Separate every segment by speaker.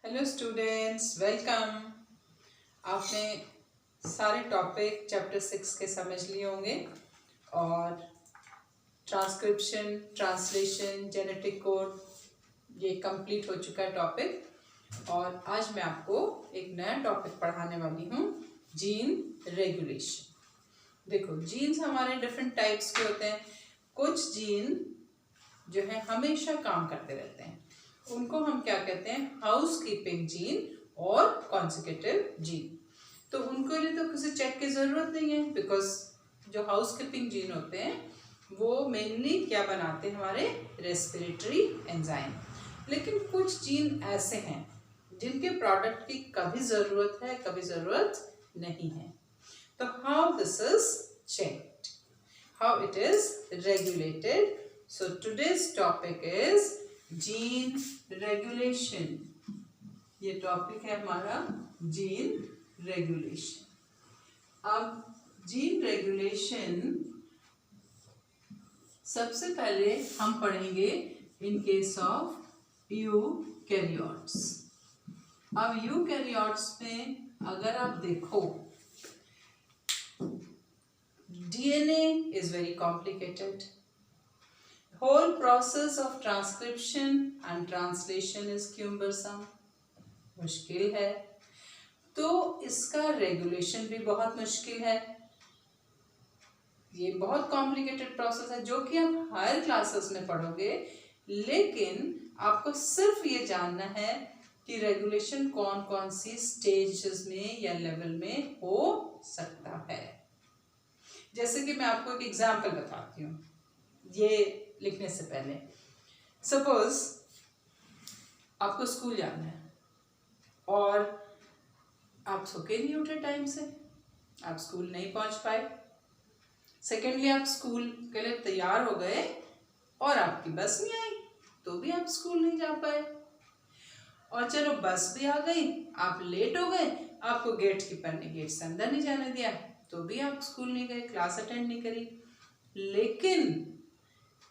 Speaker 1: Hello students, welcome. आपने सारे topic chapter 6 के समझ लिए होंगे और ट्रांसक्रिप्शन, ट्रांसलेशन, जेनेटिक कोड ये कंप्लीट हो चुका है टॉपिक। और आज मैं आपको एक नया टॉपिक पढ़ाने वाली हूँ, जीन रेगुलेशन। देखो, जीन्स हमारे डिफरेंट टाइप्स के होते हैं। कुछ जीन जो है हमेशा काम करते रहते हैं, उनको हम क्या कहते हैं, हाउस कीपिंग जीन और कॉन्सिक्यूटिव जीन। तो उनके लिए तो किसी चेक की ज़रूरत नहीं है, बिकॉज जो हाउस कीपिंग जीन होते हैं वो मेनली क्या बनाते हैं, हमारे रेस्पिरेटरी एंजाइम। लेकिन कुछ जीन ऐसे हैं जिनके प्रोडक्ट की कभी ज़रूरत है, कभी ज़रूरत नहीं है। तो how this is checked, how it is regulated. So today's topic is gene regulation. ये टॉपिक है हमारा जीन रेगुलेशन। अब जीन रेगुलेशन सबसे पहले हम पढ़ेंगे इन केस ऑफ यूकैरियोट्स। अब यूकैरियोट्स में अगर आप देखो, DNA is very complicated. Whole process of transcription and translation is cumbersome, मुश्किल है। तो इसका रेगुलेशन भी बहुत मुश्किल है। ये बहुत कॉम्प्लिकेटेड प्रोसेस है जो कि आप हायर क्लासेस में पढ़ोगे, लेकिन आपको सिर्फ ये जानना है कि रेगुलेशन कौन कौन सी स्टेजेस में या लेवल में हो सकता है। जैसे कि मैं आपको एक एग्जाम्पल बताती हूँ ये लिखने से पहले। सपोज आपको स्कूल जाना है और आप सो के नहीं उठे टाइम से, आप स्कूल नहीं पहुंच पाए। सेकेंडली, आप स्कूल के लिए तैयार हो गए और आपकी बस नहीं आई, तो भी आप स्कूल नहीं जा पाए। और चलो बस भी आ गई, आप लेट हो गए, आपको गेट कीपर ने गेट से अंदर नहीं जाने दिया, तो भी आप स्कूल नहीं गए, क्लास अटेंड नहीं करी। लेकिन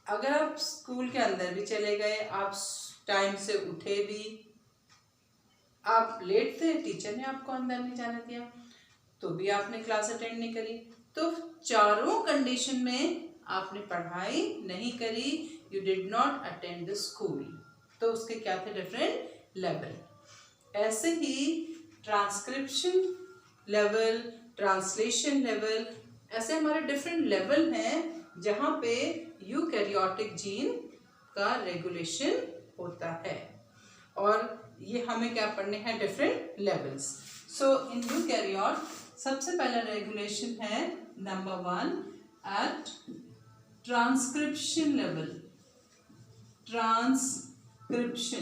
Speaker 1: अगर आप स्कूल के अंदर भी चले गए, आप टाइम से उठे भी, आप लेट थे, टीचर ने आपको अंदर नहीं जाने दिया, तो भी आपने क्लास अटेंड नहीं करी। तो चारों कंडीशन में आपने पढ़ाई नहीं करी, you did not attend the school. तो उसके क्या थे, डिफरेंट लेवल। ऐसे ही ट्रांसक्रिप्शन लेवल, ट्रांसलेशन लेवल, ऐसे हमारे डिफरेंट लेवल हैं जहाँ पे यूकैरियोटिक जीन का रेगुलेशन होता है। और ये हमें क्या पढ़ने हैं, different levels. So in eukaryote सबसे पहला रेगुलेशन है number 1 at transcription level. Transcription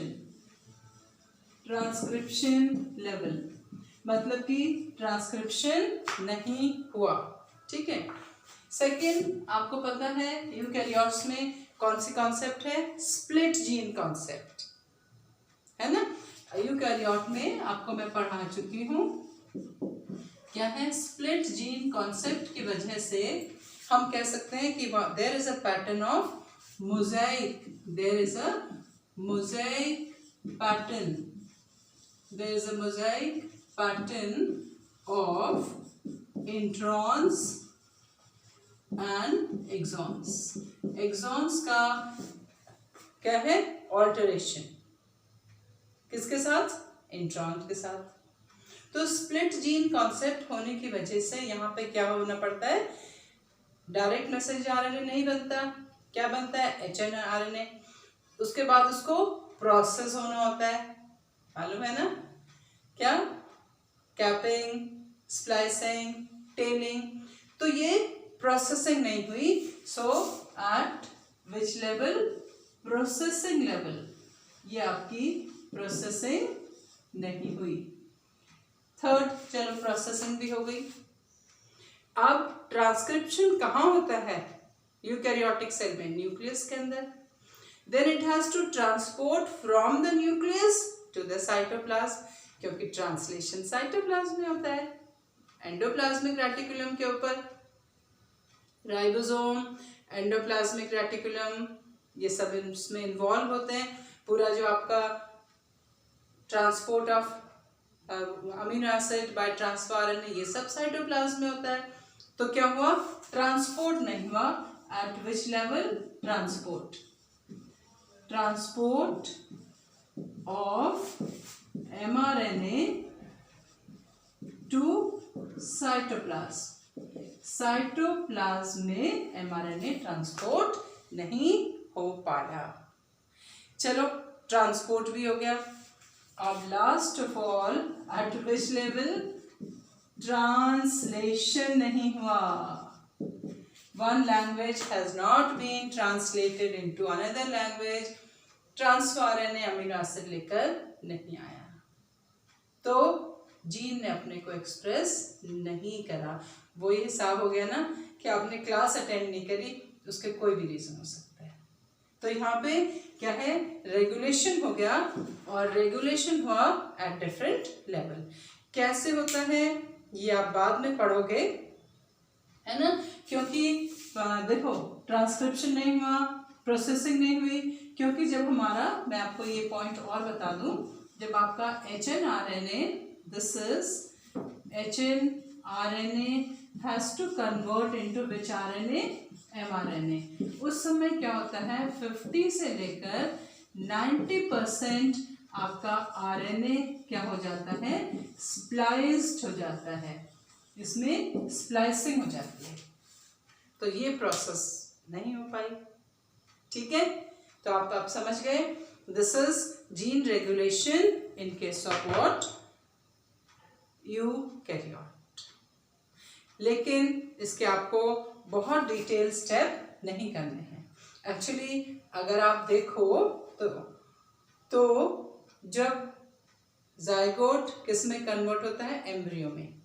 Speaker 1: level मतलब कि ट्रांसक्रिप्शन नहीं हुआ, ठीक है। सेकेंड, आपको पता है यूकैरियोट्स में कौन सी कॉन्सेप्ट है, स्प्लिट जीन कॉन्सेप्ट है ना। यूकैरियोट में आपको मैं पढ़ा चुकी हूँ, क्या है, स्प्लिट जीन कॉन्सेप्ट की वजह से हम कह सकते हैं कि there is a pattern of mosaic, there is a mosaic pattern, there is a mosaic pattern of introns and exons. Exons का क्या है, ऑल्टरेशन, किसके साथ, इंट्रॉन के साथ। तो स्प्लिट जीन कॉन्सेप्ट होने की वजह से यहाँ पे क्या होना पड़ता है, डायरेक्ट मैसेज आरएनए नहीं बनता, क्या बनता है, एचएनआरएनए। उसके बाद उसको प्रोसेस होना होता है, मालूम है ना, क्या, कैपिंग, स्प्लाइसिंग, टेलिंग। तो ये प्रोसेसिंग नहीं हुई। So at which level, processing level, ये आपकी प्रोसेसिंग नहीं हुई। थर्ड, चलो प्रोसेसिंग भी हो गई। अब ट्रांसक्रिप्शन कहाँ होता है, यूकैरियोटिक सेल में, न्यूक्लियस के अंदर। Then it has to transport from the nucleus to the cytoplasm, क्योंकि ट्रांसलेशन साइटोप्लाज्म में होता है, एंडोप्लाज्मिक रेटिकुलम के ऊपर। राइबोसोम, एंडोप्लाज्मिक रेटिकुलम, ये सब इसमें इन्वॉल्व होते हैं। पूरा जो आपका transport of amino acid by transfer RNA, ये सब साइटोप्लाज्म में होता है। तो क्या हुआ, ट्रांसपोर्ट नहीं हुआ। At which level, transport of mRNA to cytoplasm. Cytoplasm में mRNA ट्रांसपोर्ट नहीं हो पाया। चलो ट्रांसपोर्ट भी हो गया। अब last of all at which level, translation नहीं हुआ। One language has not been translated into another language. Transfer RNA amino acid लेकर नहीं आया, तो जीन ने अपने को एक्सप्रेस नहीं करा। वो ये हिसाब हो गया ना कि आपने क्लास अटेंड नहीं करी, उसके कोई भी रीजन हो सकता है। तो यहाँ पे क्या है, रेगुलेशन हो गया, और रेगुलेशन हुआ एट डिफरेंट लेवल। कैसे होता है ये आप बाद में पढ़ोगे, है ना, क्योंकि देखो ट्रांसक्रिप्शन नहीं हुआ, प्रोसेसिंग नहीं हुई, क्योंकि जब हमारा, मैं आपको ये पॉइंट और बता दूं, जब आपका HNRNA, this is HNRNA has to convert into which RNA, mRNA। उस समय क्या होता है, 50 से लेकर 90% आपका RNA क्या हो जाता है, स्प्लाइस्ड हो जाता है, इसमें स्प्लाइसिंग हो जाती है। तो ये प्रोसेस नहीं हो पाई, ठीक है। तो आप समझ गए, this is gene regulation in case of what, eukaryote. लेकिन इसके आपको बहुत डिटेल स्टेप नहीं करने हैं। एक्चुअली अगर आप देखो तो जब जाइगोट किस में कन्वर्ट होता है, एम्ब्रियो में,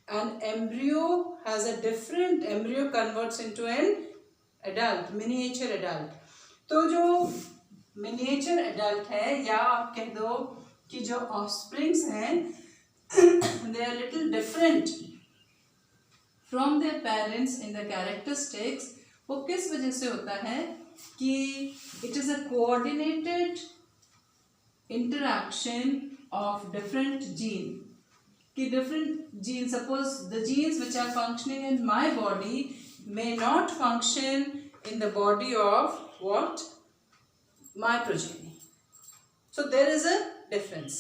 Speaker 1: and embryo has a different, embryo converts into an adult, miniature adult. तो जो मिनिएचर एडल्ट है, या आप कह दो कि जो ऑफस्प्रिंग्स हैं, they are little different from their parents in the characteristics. वो किस वजह से होता है कि it is a coordinated interaction of different gene, कि different gene, suppose the genes which are functioning in my body may not function in the body of what, my progeny. So there is a difference.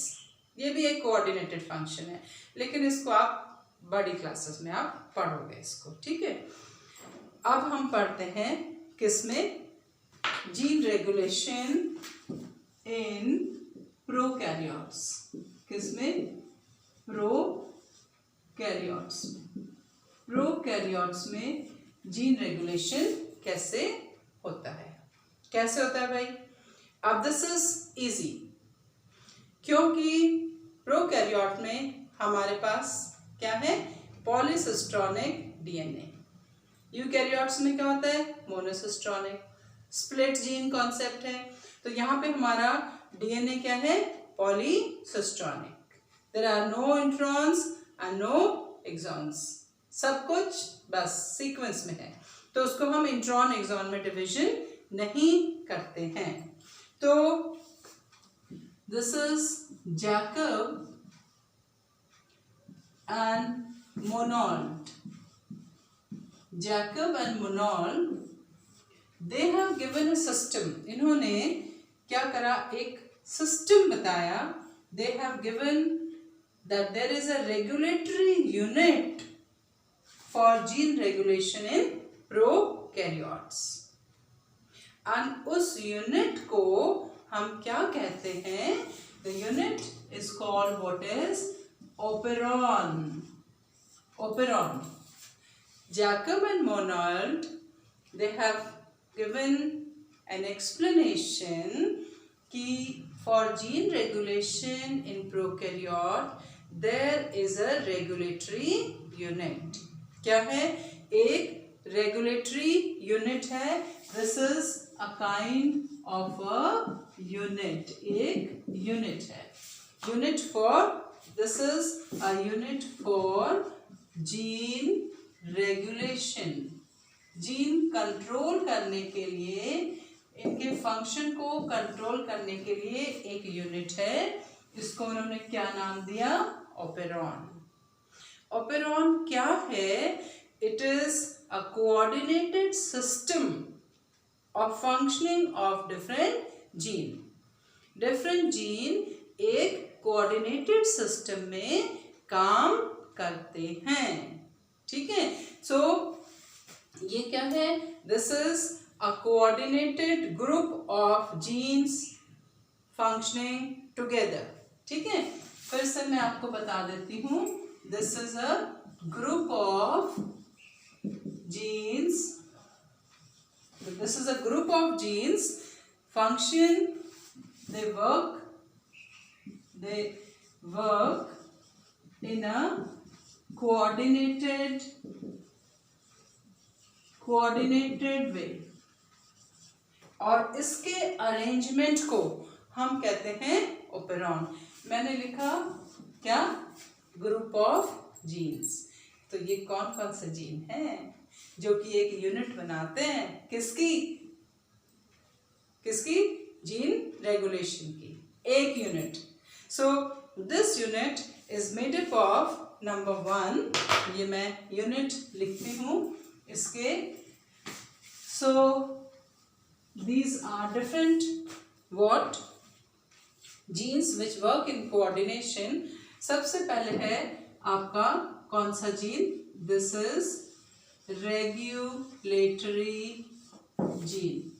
Speaker 1: ये भी एक coordinated function है, लेकिन इसको आप बड़ी classes में आप पढ़ोगे इसको, ठीक है। अब हम पढ़ते हैं किसमें, जीन रेगुलेशन इन प्रोकैरियोट्स। किसमें, प्रोकैरियोट्स। प्रोकैरियोट्स में जीन रेगुलेशन कैसे होता है, कैसे होता है भाई। अब दिस इज इजी, क्योंकि प्रोकैरियोट में हमारे पास क्या है, पॉलीसिस्ट्रॉनिक डीएनए। यूकैरियोट्स में क्या होता है, मोनोसिस्ट्रॉनिक। स्प्लिट जीन कॉन्सेप्ट है, तो यहाँ पे हमारा डीएनए क्या है, polycistronic. There are no introns and no exons, सब कुछ बस सीक्वेंस में है, तो उसको हम इंट्रॉन एक्सॉन में डिवीजन नहीं करते हैं। तो this is Jacob and Monod. Jacob and Monod, they have given a system. इन्होंने क्या करा, एक सिस्टम बताया। They have given that there is a regulatory unit for gene regulation in prokaryotes, and उस यूनिट को हम क्या कहते हैं, the unit is called what is operon. Operon. Jacob and Monold, they have given an explanation कि for gene regulation in prokaryote there is a regulatory unit. क्या है, एक रेगुलेटरी यूनिट है। This is a kind of a unit, एक unit है। Unit for, this is a unit for gene regulation. Gene control करने के लिए, इनके फंक्शन को कंट्रोल करने के लिए एक यूनिट है, इसको उन्होंने क्या नाम दिया? ओपेरॉन। ओपेरॉन क्या है? It is a coordinated system of functioning of different gene. Different gene एक कोऑर्डिनेटेड सिस्टम में काम करते हैं, ठीक है। सो ये क्या है? This is a coordinated group of genes functioning together, ठीक है। फिर से मैं आपको बता देती हूँ, this is a group of genes, this is a group of genes function, they work in a coordinated way, और इसके अरेंजमेंट को हम कहते हैं ओपेरॉन। मैंने लिखा क्या? Group of genes. तो ये कौन कौन से जीन हैं जो कि एक यूनिट बनाते हैं? किसकी? जीन रेगुलेशन की एक unit. So this unit is made up of number 1, ये मैं यूनिट लिखती हूँ इसके। So these are different what genes which work in coordination. सबसे पहले है आपका कौन सा gene? This is regulatory gene,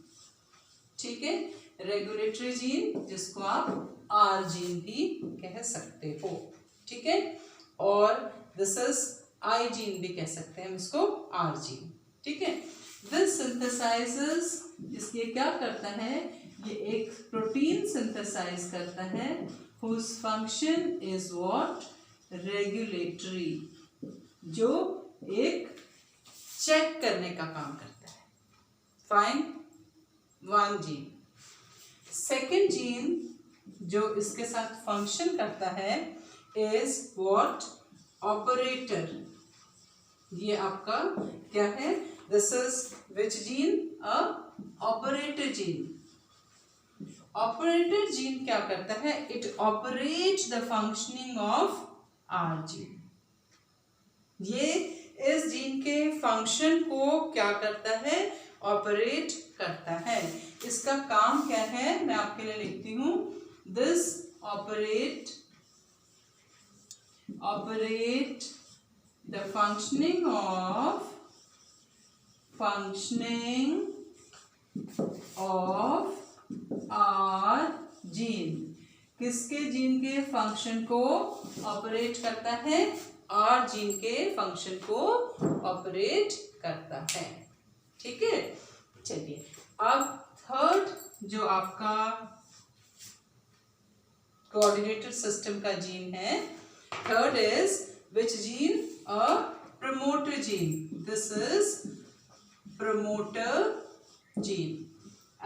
Speaker 1: ठीक है। रेगुलेटरी जीन जिसको आप आर जीन भी कह सकते हो, ठीक है। और दिस इज आई जीन भी कह सकते हैं हम इसको, आर जीन, ठीक है। दिस सिंथेसाइजेस, इसलिए क्या करता है? ये एक प्रोटीन सिंथेसाइज करता है whose function is what? Regulatory, जो एक चेक करने का काम करता है। Fine, 1 gene. सेकेंड जीन जो इसके साथ फंक्शन करता है इज व्हाट? ऑपरेटर। ये आपका क्या है? This is which gene? A operator gene. Operator gene क्या करता है? It operates the functioning of R gene. ये इस जीन के फंक्शन को क्या करता है? ऑपरेट करता है। इसका काम क्या है? मैं आपके लिए लिखती हूँ, this operate the functioning of R gene. किसके जीन के फंक्शन को ऑपरेट करता है? आर जीन के फंक्शन को ऑपरेट करता है, ठीक है। चलिए अब थर्ड जो आपका कोऑर्डिनेटेड सिस्टम का जीन है, third is which gene? A promoter gene. This is promoter gene.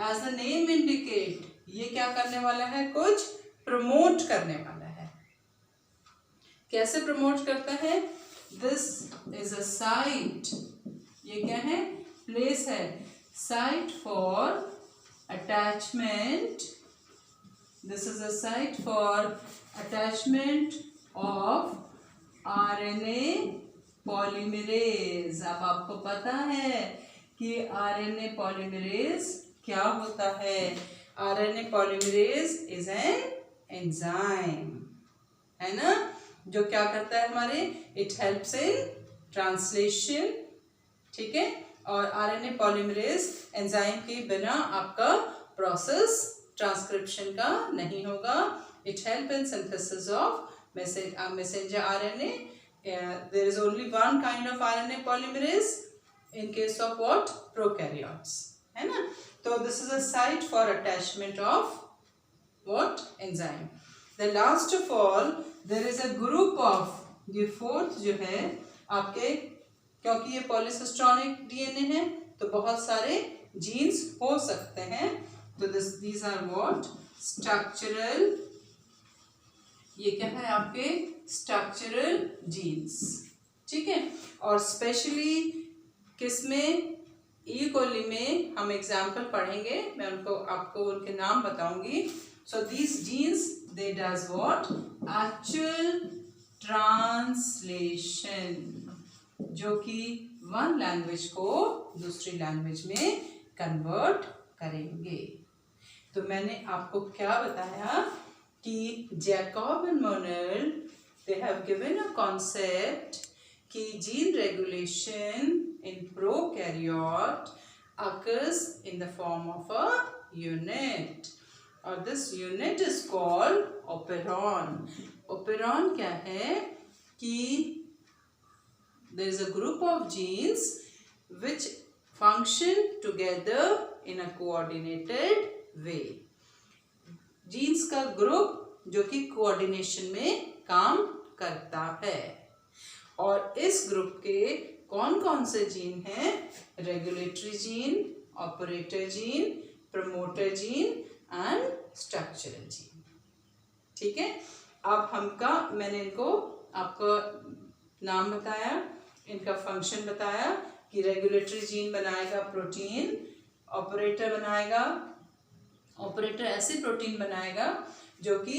Speaker 1: As the name indicate, ये क्या करने वाला है? कुछ प्रमोट करने वाला है। कैसे प्रमोट करता है? दिस इज अ साइट, ये क्या है? प्लेस है, site for attachment. This is a site for attachment of RNA polymerase. अब आपको पता है कि आरएनए पॉलीमरेज क्या होता है? RNA polymerase is an enzyme, है ना, जो क्या करता है हमारे? इट हेल्प्स इन ट्रांसलेशन, ठीक है। और आरएनए पॉलीमरेज एंजाइम के बिना आपका प्रोसेस ट्रांसक्रिप्शन का नहीं होगा। It help in synthesis of messenger RNA. There is only one kind of RNA polymerase in case of what? Prokaryotes, है ना। तो this is a site for attachment of what? Enzyme. The last of all there is a group of, ये fourth जो है आपके, क्योंकि ये polycistronic DNA है तो बहुत सारे जीन्स हो सकते हैं। तो these are what? Structural, ये क्या है आपके? स्ट्रक्चरल जीन्स, ठीक है। और स्पेशली किसमें? ई कोली में हम एग्जाम्पल पढ़ेंगे, मैं उनको आपको उनके नाम बताऊंगी। So these genes, they does what? Actual translation, जो कि वन लैंग्वेज को दूसरी लैंग्वेज में कन्वर्ट करेंगे। तो मैंने आपको क्या बताया कि Jacob and Monod they have given a concept कि gene regulation in prokaryote occurs in the form of a unit, or this unit is called operon. Operon क्या है कि there is a group of genes which function together in a coordinated way. Genes का group जो कि coordination में काम करता है, और इस ग्रुप के कौन कौन से जीन हैं? Regulatory gene, operator gene, promoter gene and structural gene. ठीक है, अब मैंने इनको आपको नाम बताया, इनका फंक्शन बताया कि रेगुलेटरी जीन बनाएगा प्रोटीन, ऑपरेटर ऐसे प्रोटीन बनाएगा जो कि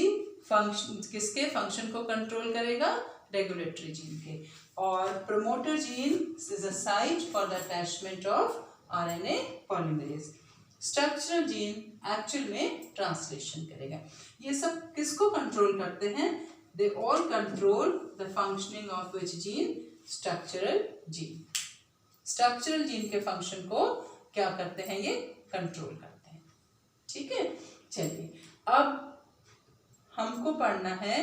Speaker 1: किसके फंक्शन को कंट्रोल करेगा? रेगुलेटरी जीन के। और promoter gene is a site for the attachment of RNA polymerase. Structural gene actual में ट्रांसलेशन करेगा। ये सब किसको कंट्रोल करते हैं? They all control the functioning of which gene? Structural gene. Structural gene के फंक्शन को क्या करते हैं? ये कंट्रोल करते हैं। ठीक है, चलिए अब हमको पढ़ना है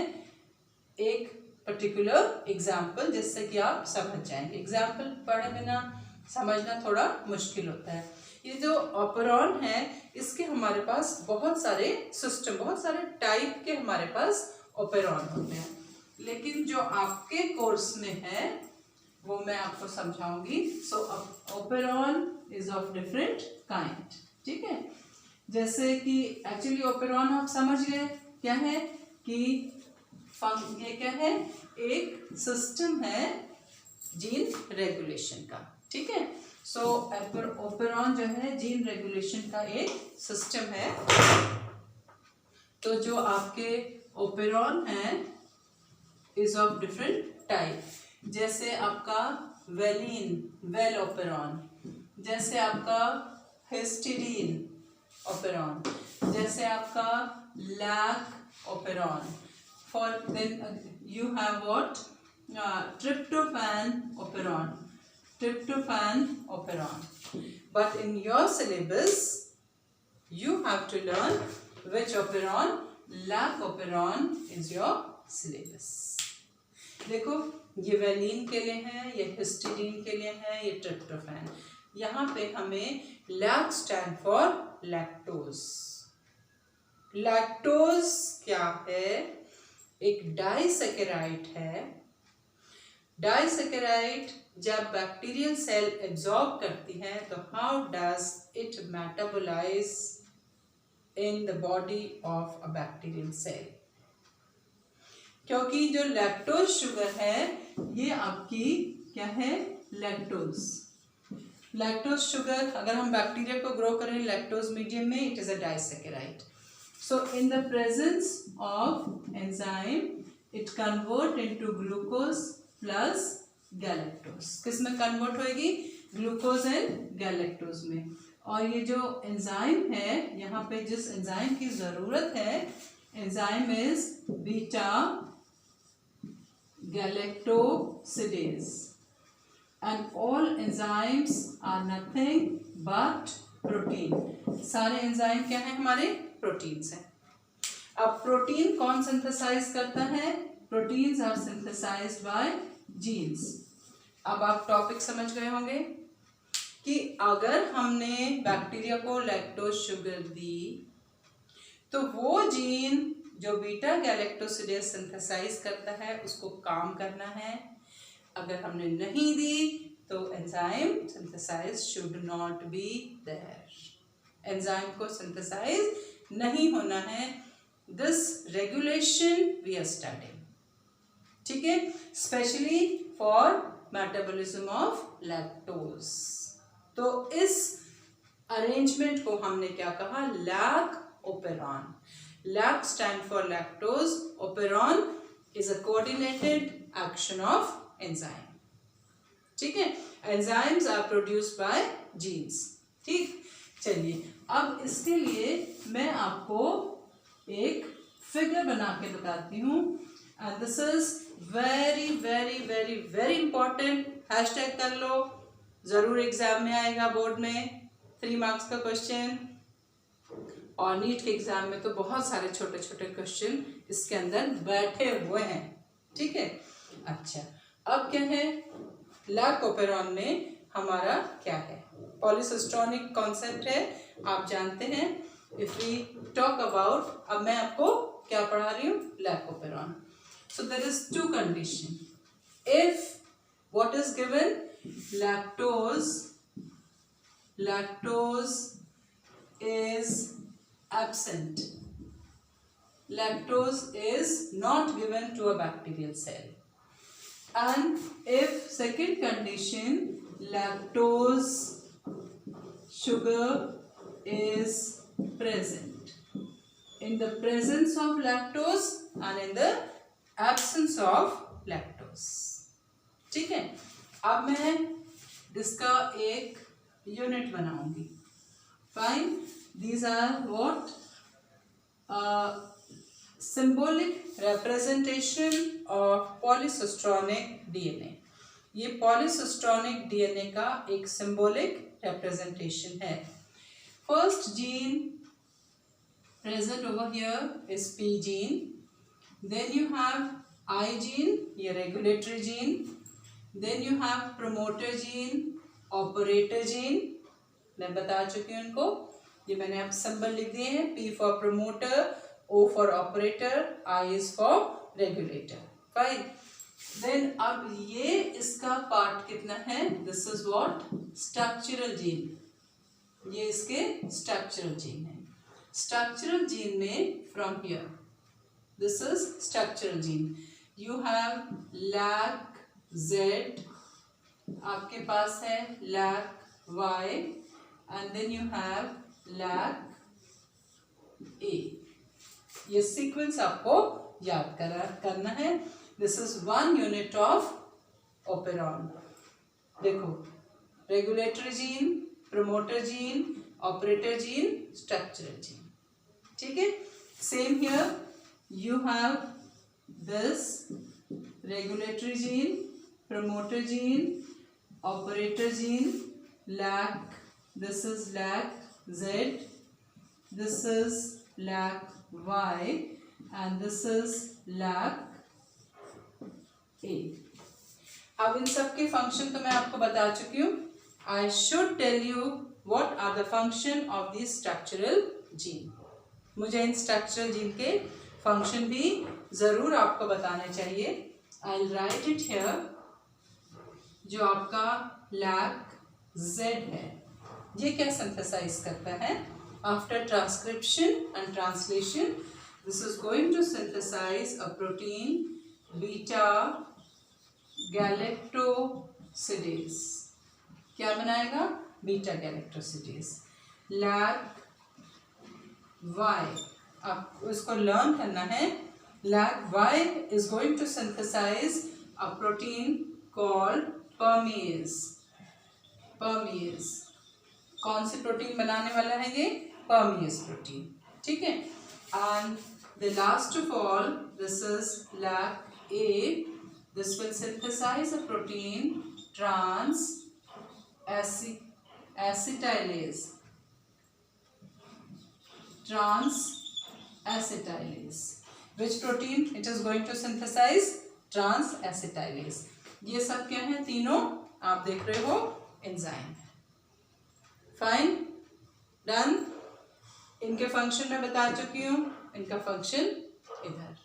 Speaker 1: एक पर्टिकुलर एग्जाम्पल जिससे कि आप समझ जाएंगे। एग्जाम्पल पढ़े बिना समझना थोड़ा मुश्किल होता है। ये जो ऑपरॉन है, इसके हमारे पास बहुत सारे सिस्टम, बहुत सारे टाइप के हमारे पास ऑपरॉन होते हैं, लेकिन जो आपके कोर्स में है वो मैं आपको समझाऊंगी। So operon is of different kind. ठीक है, जैसे कि एक्चुअली ऑपरॉन आप समझ गए क्या है कि ये क्या है? एक सिस्टम है जीन रेगुलेशन का। ठीक है, सो ऑपरॉन जो है जीन रेगुलेशन का एक सिस्टम है। तो जो आपके ऑपरॉन है इज ऑफ डिफरेंट टाइप, जैसे आपका वेलिन, वेल ऑपरॉन, जैसे आपका हिस्टिडीन ऑपरॉन, जैसे आपका lac operon. For then you have what? Tryptophan operon. But in your syllabus you have to learn which operon? Lac operon is your syllabus. देखो, ये valine के लिए है, ये हिस्टिडीन के लिए है, ये ट्रिप्टोफैन। यहाँ पे हमें lac stand for lactose. Lactose क्या है? एक डाइसैकेराइड है। डाइसैकेराइड जब बैक्टीरियल सेल एब्जॉर्ब करती है तो how does it metabolize in the body of a bacterial cell? क्योंकि जो लैक्टोज शुगर है ये आपकी क्या है? लैक्टोज। लैक्टोज शुगर अगर हम बैक्टीरिया को ग्रो करें लैक्टोज मीडियम में, it is a disaccharide. So in the presence of enzyme, it convert into glucose plus galactose. किस में कन्वर्ट होएगी? ग्लूकोज एंड गैलेक्टोज में। और ये जो एंजाइम है, यहाँ पे जिस एंजाइम की जरूरत है, enzyme is beta galactosidase, and all enzymes are nothing but protein. सारे एंजाइम क्या है? हमारे प्रोटीन्स हैं। अब प्रोटीन कौन सिंथेसाइज करता है? Proteins are synthesized by genes. अब आप टॉपिक समझ गए होंगे कि अगर हमने बैक्टीरिया को लैक्टोज शुगर दी तो वो जीन जो बीटा गैलेक्टोसिडेज सिंथेसाइज करता है उसको काम करना है। अगर हमने नहीं दी तो enzyme synthesize should not be there. Enzyme को सिंथेसाइज नहीं होना है। This regulation we are studying. ठीक है, specially for metabolism of lactose. तो इस अरेंजमेंट को हमने क्या कहा? Lac operon. Lac stand for lactose, operon is a coordinated action of enzyme. ठीक है, enzymes are produced by genes. ठीक, चलिए अब इसके लिए मैं आपको एक फिगर बना के बताती हूँ, and this is very very very very important. Hashtag कर लो, जरूर एग्जाम में आएगा, बोर्ड में 3 मार्क्स का क्वेश्चन, और नीट के एग्जाम में तो बहुत सारे छोटे छोटे क्वेश्चन इसके अंदर बैठे हुए हैं। ठीक है, अच्छा अब क्या है, लैक ओपेरॉन में हमारा क्या है, पॉलीसिस्टोनिक कॉन्सेप्ट है, आप जानते हैं। इफ वी टॉक अबाउट, अब मैं आपको क्या पढ़ा रही हूँ, lac operon. So there is 2 condition. If what is given, lactose is absent, lactose is not given to a bacterial cell, and if second condition, lactose sugar is present, in the presence of lactose and in the absence of lactose। ठीक है, अब मैं इसका एक unit बनाऊंगी। Fine, these are what, symbolic representation of polycistonic DNA. ये polycistonic DNA का एक सिंबॉलिक रिप्रेजेंटेशन है। First gene present over here is P gene, then you have I gene, ये regulatory gene, then you have promoter gene, operator gene, मैं बता चुकी हूँ उनको, ये मैंने आप सिंबल लिख दिए हैं, P for promoter, O for operator, I is for regulator। Fine, then अब ये इसका पार्ट कितना है, this is what, structural gene, ये इसके स्ट्रक्चरल जीन है। स्ट्रक्चरल जीन में from here, this is structural gene, you have lac Z, आपके पास है lac Y, and then you have lac A। ये सीक्वेंस आपको याद करना है। This is 1 unit of operon. देखो, regulatory gene, promoter gene, operator gene, structural gene. ठीक है, same here, you have this regulatory gene, promoter gene, operator gene, lac, this is lac Z, this is lac Y, and this is lac A। अब इन सब के function तो मैं आपको बता चुकी हूँ। I should tell you what are the function of these structural gene। मुझे इन स्ट्रक्चरल जीन के फंक्शन भी जरूर आपको बताने चाहिए। I'll write it here। जो आपका लैक Z है, ये क्या सिंथेसाइज करता है, after transcription and translation, this is going to synthesize a protein beta galactosidase। क्या बनाएगा, बीटा गैलेक्टोसिडेज। लैक Y, अब इसको लर्न करना है, lac Y is going to synthesize a protein called permease। permease कौन सी प्रोटीन बनाने वाला है, ये permease protein। ठीक है, and the last of all, this is lac A, this will synthesize a protein trans acetylase, which protein it is going to synthesize, trans acetylase। ये सब क्या है, तीनों आप देख रहे हो एंजाइम। Fine, done. इनके फंक्शन मैं बता चुकी हूँ, इनका फंक्शन इधर।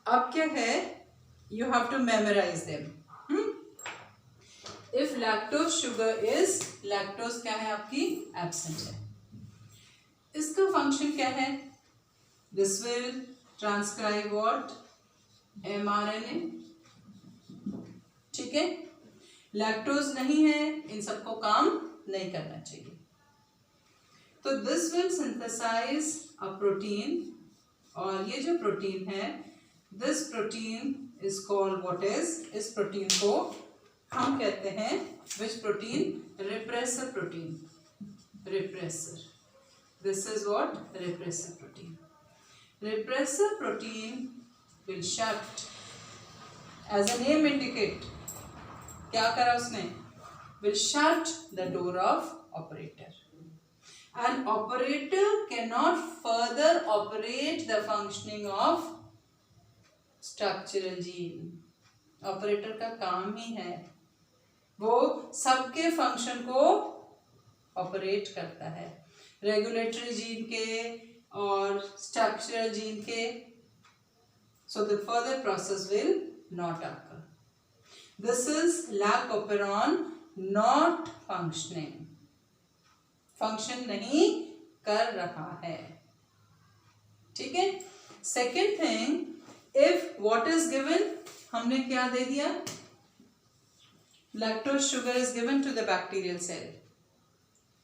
Speaker 1: अब क्या है, you have to memorize them. If lactose sugar is, lactose क्या है आपकी, एब्सेंट है, इसका फंक्शन क्या है, this will transcribe what, mRNA। ठीक है, लैक्टोज नहीं है, इन सबको काम नहीं करना चाहिए। तो this will synthesize a protein और ये जो प्रोटीन है, this protein is called what is, इस प्रोटीन को हम कहते हैं which protein, repressor protein, repressor, this is what, repressor protein. Repressor protein will shut, as a name indicate, क्या करा उसने, will shut the door of operator. An operator cannot further operate the functioning of structural gene. Operator का काम ही है वो सबके function को operate करता है, रेगुलेटरी जीन के और स्ट्रक्चरल जीन के. So the further process will not occur. This is lac operon not functioning, function नहीं कर रहा है. ठीक है. Second thing, if what is given, हमने क्या दे दिया, lactose sugar is given to the bacterial cell.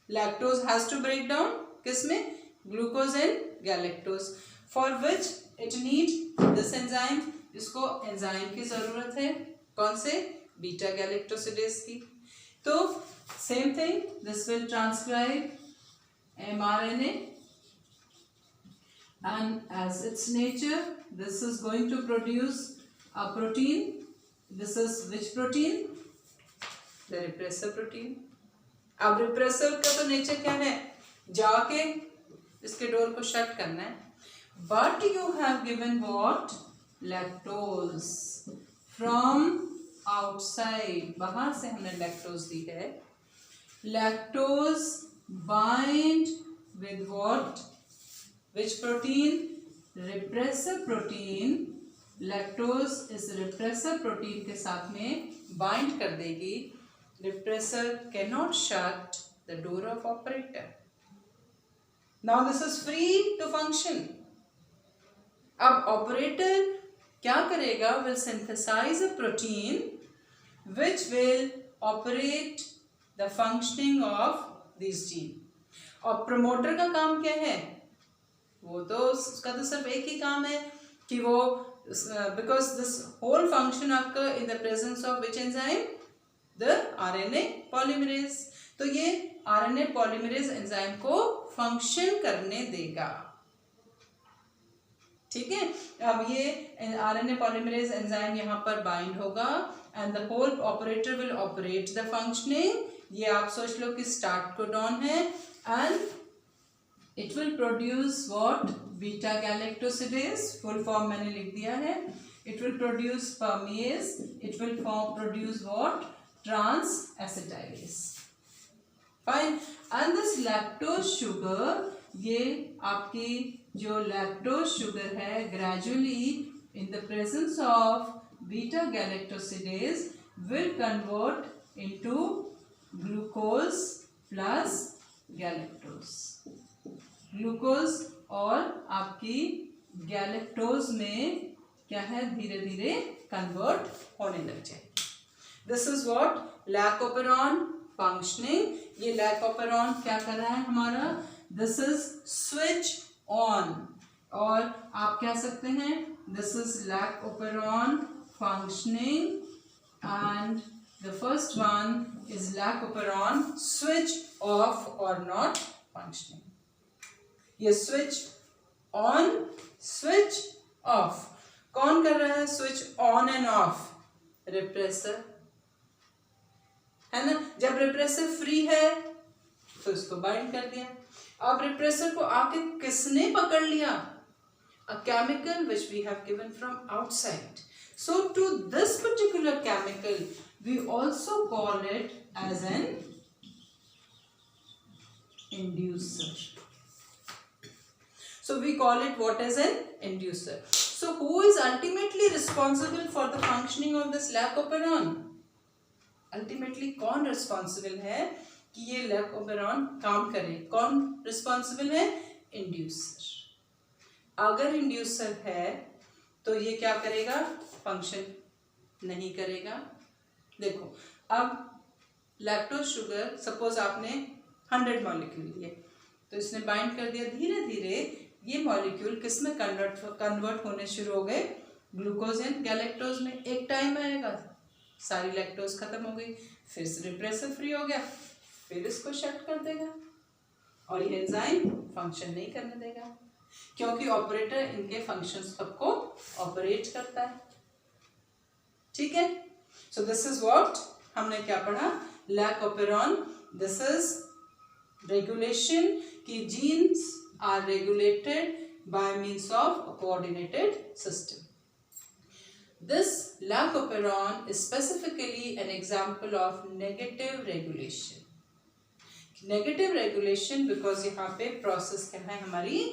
Speaker 1: Lactose has to break down किसमें, glucose and galactose, for which it need this enzyme. इसको एंजाइम की जरूरत है, कौन से, बीटा गैलेक्टोसिडेज की. तो same thing, this will transcribe mRNA and as its nature this is going to produce a protein. This is which protein, the repressor protein. अब repressor का तो नेचर क्या है, जाके इसके डोर को शट करना है. But you have given what, lactose from outside, बाहर से हमने लैक्टोज दी है. Lactose bind with what, which protein, repressor protein. Lactose इस रिप्रेसर प्रोटीन के साथ में बाइंड कर देगी. Repressor can not shut the door of operator. Now this is free to function. अब ऑपरेटर क्या करेगा, will synthesize a protein which will operate the functioning of this gene. और प्रमोटर का काम क्या है, वो तो उसका तो सिर्फ एक ही काम है कि वो, because this whole function occur in the presence of which enzyme, the RNA polymerase. तो ये RNA polymerase एंजाइम को फंक्शन करने देगा. ठीक है. अब ये RNA polymerase एंजाइम यहाँ पर बाइंड होगा and the whole operator will operate the functioning. ये आप सोच लो कि स्टार्ट कोडॉन है and it will produce what, beta galactosidase, full form मैंने लिख दिया है. It will produce permease. It will produce what, trans acetylase. Fine. And this lactose sugar, ये आपकी जो lactose sugar है, gradually in the presence of beta galactosidase will convert into glucose plus galactose. Glucose और आपकी galactose में क्या है, धीरे धीरे कन्वर्ट होने लग जाएगी. This is what, lac operon functioning. ये लैक ओपेरॉन क्या कर रहा है हमारा, दिस इज स्विच ऑन, और आप कह सकते हैं this is lac operon functioning and the first one is lac operon switch off or not functioning. ये switch on, switch off, कौन कर रहा है switch on and off, repressor है ना. जब repressor free है तो इसको bind कर दिया. अब repressor को आके किसने पकड़ लिया, a chemical which we have given from outside. So to this particular chemical we also call it as an inducer. So we call it what as an inducer. So who is ultimately responsible for the functioning of this lac operon? Ultimately कौन responsible है कि ये lac operon काम करे, कौन responsible है, inducer. अगर inducer है तो ये क्या करेगा, फंक्शन नहीं करेगा. देखो अब लैक्टोज शुगर सपोज आपने 100 मॉलिक्यूल लिए तो इसने बाइंड कर दिया, धीरे धीरे ये मॉलिक्यूल किस में कन्वर्ट होने शुरू हो गए, ग्लूकोज एंड गैलेक्टोज में। एक टाइम आएगा सारी लैक्टोज खत्म हो गई, फिर से रिप्रेसर फ्री हो गया, फिर इसको शट कर देगा और ये एंजाइम फंक्शन नहीं करने देगा, क्योंकि ऑपरेटर इनके फंक्शंस सबको ऑपरेट करता है। ठीक है, सो दिस इज व्हाट हमने क्या पढ़ा, lac operon. This is regulation की genes are regulated by means of a coordinated system. This lack operon is specifically an example of negative regulation. Negative regulation because यहाँ पे process क्या है, हमारी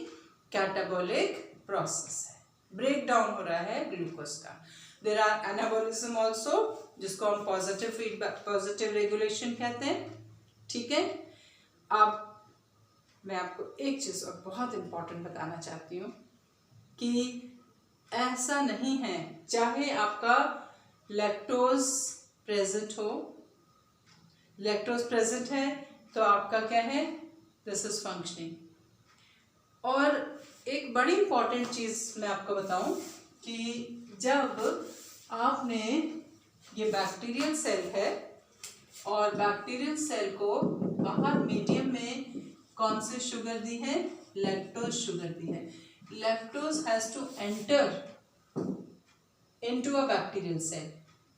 Speaker 1: catabolic process है, break down हो रहा है ग्लूकोज का। There are anabolism also जिसको हम positive feedback, positive regulation कहते हैं। ठीक है, अब मैं आपको एक चीज़ और बहुत important बताना चाहती हूँ कि ऐसा नहीं है, चाहे आपका लैक्टोज प्रेजेंट हो, लैक्टोज प्रेजेंट है तो आपका क्या है, दिस इज फंक्शनिंग। और एक बड़ी इंपॉर्टेंट चीज़ मैं आपको बताऊं कि जब आपने ये बैक्टीरियल सेल है और बैक्टीरियल सेल को बाहर मीडियम में कौन सी शुगर दी है, लैक्टोज शुगर दी है। Lactose has to enter into a bacterial cell,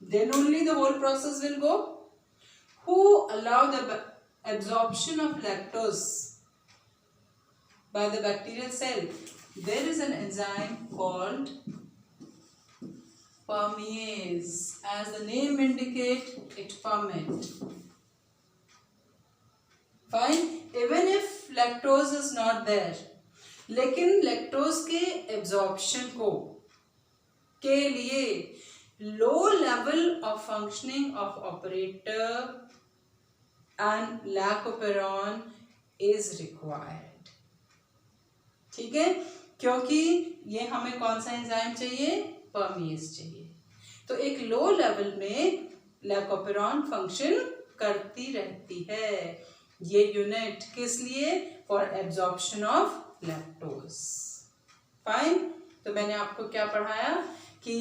Speaker 1: then only the whole process will go. Who allow the absorption of lactose by the bacterial cell? There is an enzyme called permease. As the name indicates, it ferments. Fine. Even if lactose is not there, लेकिन lactose के absorption को के लिए low level of functioning of operator and lac operon is required. ठीक है, क्योंकि ये हमें कौन सा एंजाइम चाहिए, परमेज चाहिए। तो एक लो लेवल में लैकोपेरॉन फंक्शन करती रहती है। ये यूनिट किस लिए, for absorption of lactose. Fine, तो मैंने आपको क्या पढ़ाया कि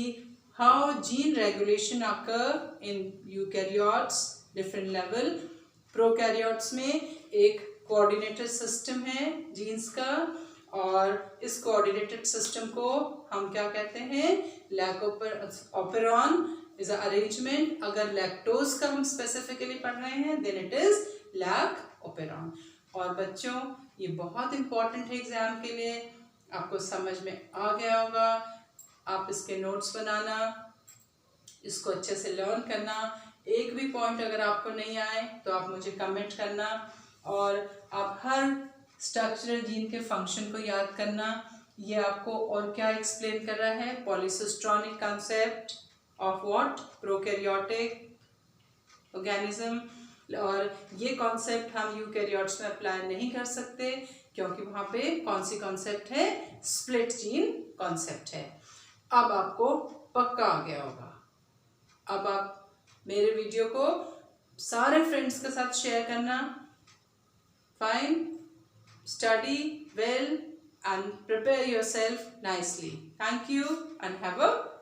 Speaker 1: how gene regulation occur in eukaryotes different level. Prokaryotes में एक कोऑर्डिनेटेड सिस्टम है जीन्स का, और इस कोऑर्डिनेटेड सिस्टम को हम क्या कहते हैं, लैकोपेरॉन इज अ अरेंजमेंट। अगर लैक्टोज का हम स्पेसिफिकली पढ़ रहे हैं देन इट इज लैकोपेरॉन। और बच्चों ये बहुत इंपॉर्टेंट है एग्जाम के लिए, आपको समझ में आ गया होगा। आप इसके नोट्स बनाना, इसको अच्छे से लर्न करना। एक भी पॉइंट अगर आपको नहीं आए तो आप मुझे कमेंट करना, और आप हर स्ट्रक्चरल जीन के फंक्शन को याद करना। ये आपको और क्या एक्सप्लेन कर रहा है, polycistronic concept of what, prokaryotic organism. और ये कॉन्सेप्ट हम यूकैरियोट्स में अप्लाई नहीं कर सकते, क्योंकि वहाँ पे कौन सी कॉन्सेप्ट है, स्प्लिट जीन कॉन्सेप्ट है। अब आपको पक्का आ गया होगा। अब आप मेरे वीडियो को सारे फ्रेंड्स के साथ शेयर करना। Fine, study well and prepare yourself nicely. Thank you and have a